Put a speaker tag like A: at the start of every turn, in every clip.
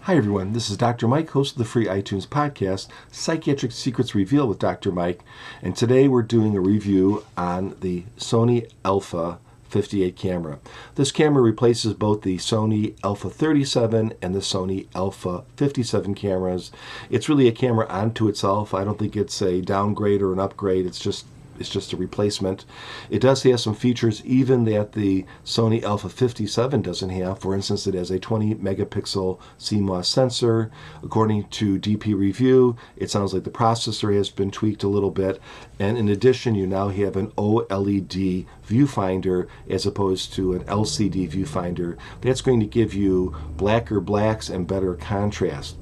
A: Hi everyone, this is Dr. Mike, host of the free iTunes podcast, Psychiatric Secrets Revealed with Dr. Mike, and today we're doing a review on the Sony A58 camera. This camera replaces both the Sony A37 and the Sony A57 cameras. It's really a camera unto itself. I don't think it's a downgrade or an upgrade. It's just a replacement. It does have some features even that the Sony A57 doesn't have. For instance, it has a 20 megapixel CMOS sensor. According to DP Review, it sounds like the processor has been tweaked a little bit. And in addition, you now have an OLED viewfinder as opposed to an LCD viewfinder. That's going to give you blacker blacks and better contrast.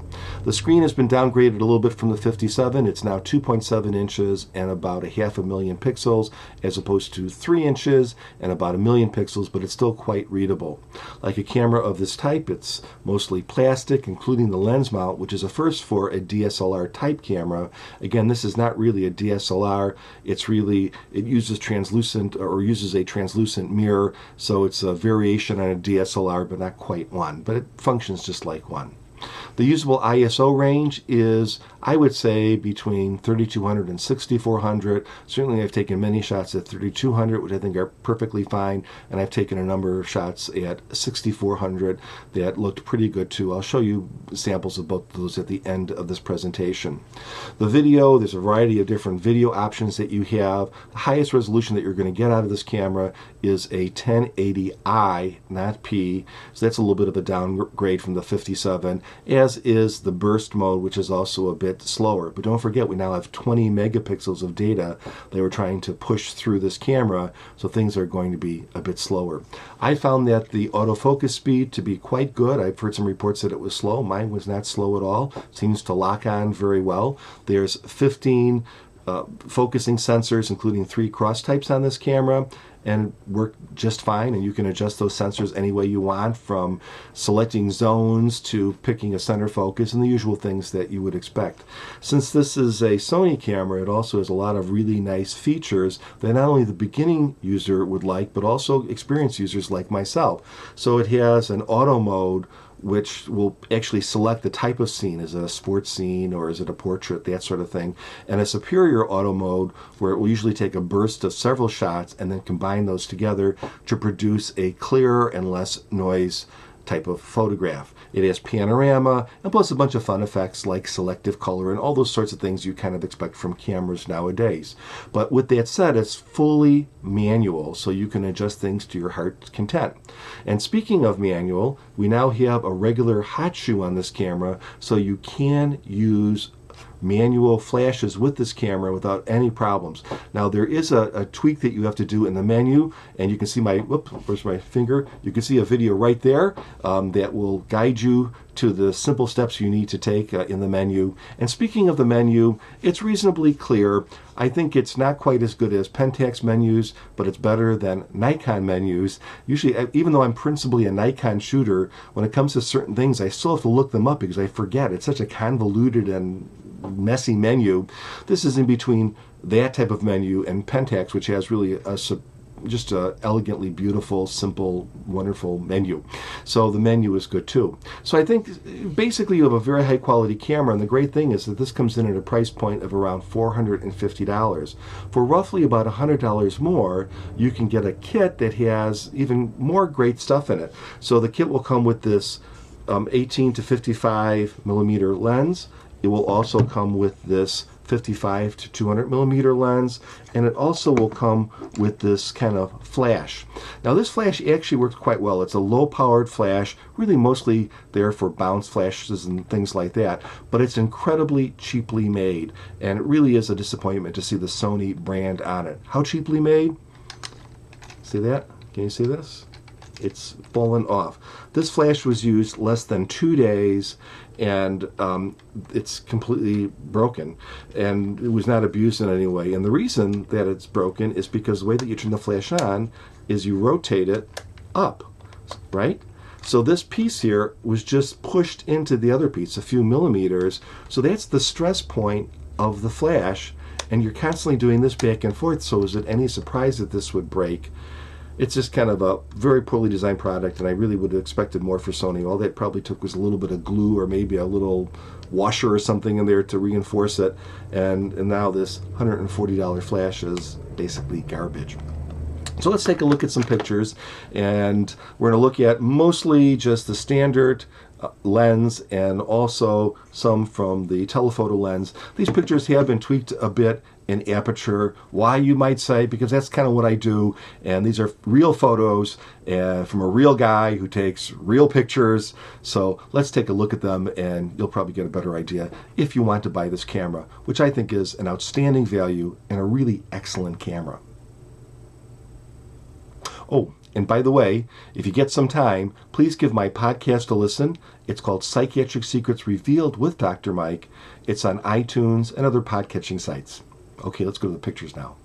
A: The screen has been downgraded a little bit from the 57. It's now 2.7 inches and about a 500,000 pixels as opposed to 3 inches and about 1,000,000 pixels, but it's still quite readable. Like a camera of this type, it's mostly plastic, including the lens mount, which is a first for a DSLR type camera. Again, this is not really a DSLR. It uses a translucent mirror, so it's a variation on a DSLR, but not quite one. But it functions just like one. The usable ISO range is, I would say, between 3200 and 6400. Certainly I've taken many shots at 3200, which I think are perfectly fine, and I've taken a number of shots at 6400 that looked pretty good too. I'll show you samples of both of those at the end of this presentation. The video, there's a variety of different video options that you have. The highest resolution that you're going to get out of this camera is a 1080i, not P, so that's a little bit of a downgrade from the 57, as is the burst mode, which is also a bit slower. But don't forget, we now have 20 megapixels of data they were trying to push through this camera, so things are going to be a bit slower. I found that the autofocus speed to be quite good. I've heard some reports that it was slow. Mine was not slow at all. Seems to lock on very well. There's 15 focusing sensors, including 3 cross types on this camera, and work just fine. And you can adjust those sensors any way you want, from selecting zones to picking a center focus and the usual things that you would expect. Since this is a Sony camera, it also has a lot of really nice features that not only the beginning user would like, but also experienced users like myself. So it has an auto mode, which will actually select the type of scene. Is it a sports scene or is it a portrait, that sort of thing. And a superior auto mode, where it will usually take a burst of several shots and then combine those together to produce a clearer and less noise type of photograph. It has panorama and plus a bunch of fun effects like selective color and all those sorts of things you kind of expect from cameras nowadays. But with that said, it's fully manual, so you can adjust things to your heart's content. And speaking of manual, we now have a regular hot shoe on this camera, so you can use manual flashes with this camera without any problems. Now there is a tweak that you have to do in the menu, and you can see where's my finger? You can see a video right there that will guide you to the simple steps you need to take in the menu. And speaking of the menu, it's reasonably clear. I think it's not quite as good as Pentax menus, but it's better than Nikon menus. Usually, even though I'm principally a Nikon shooter, when it comes to certain things, I still have to look them up because I forget. It's such a convoluted and messy menu. This is in between that type of menu and Pentax, which has really just a elegantly beautiful, simple, wonderful menu. So the menu is good too. So I think basically you have a very high quality camera, and the great thing is that this comes in at a price point of around $450. For roughly about $100 more, you can get a kit that has even more great stuff in it. So the kit will come with this 18 to 55 millimeter lens. It will also come with this 55 to 200 millimeter lens, and it also will come with this kind of flash. Now this flash actually works quite well. It's a low powered flash, really mostly there for bounce flashes and things like that, but it's incredibly cheaply made, and it really is a disappointment to see the Sony brand on it. How cheaply made? See that? Can you see this? It's fallen off. This flash was used less than 2 days, and it's completely broken, and it was not abused in any way. And the reason that it's broken is because the way that you turn the flash on is you rotate it up, right? So this piece here was just pushed into the other piece a few millimeters, so that's the stress point of the flash, and you're constantly doing this back and forth. So is it any surprise that this would break? it's just kind of a very poorly designed product, and I really would have expected more for Sony. All that probably took was a little bit of glue or maybe a little washer or something in there to reinforce it, and now this $140 flash is basically garbage. So let's take a look at some pictures, and we're going to look at mostly just the standard lens and also some from the telephoto lens. These pictures have been tweaked a bit in aperture. Why, you might say? Because that's kind of what I do, and these are real photos from a real guy who takes real pictures. So let's take a look at them, and you'll probably get a better idea if you want to buy this camera, which I think is an outstanding value and a really excellent camera. Oh, and by the way, if you get some time, please give my podcast a listen. It's called Psychiatric Secrets Revealed with Dr. Mike. It's on iTunes and other podcatching sites. Okay, let's go to the pictures now.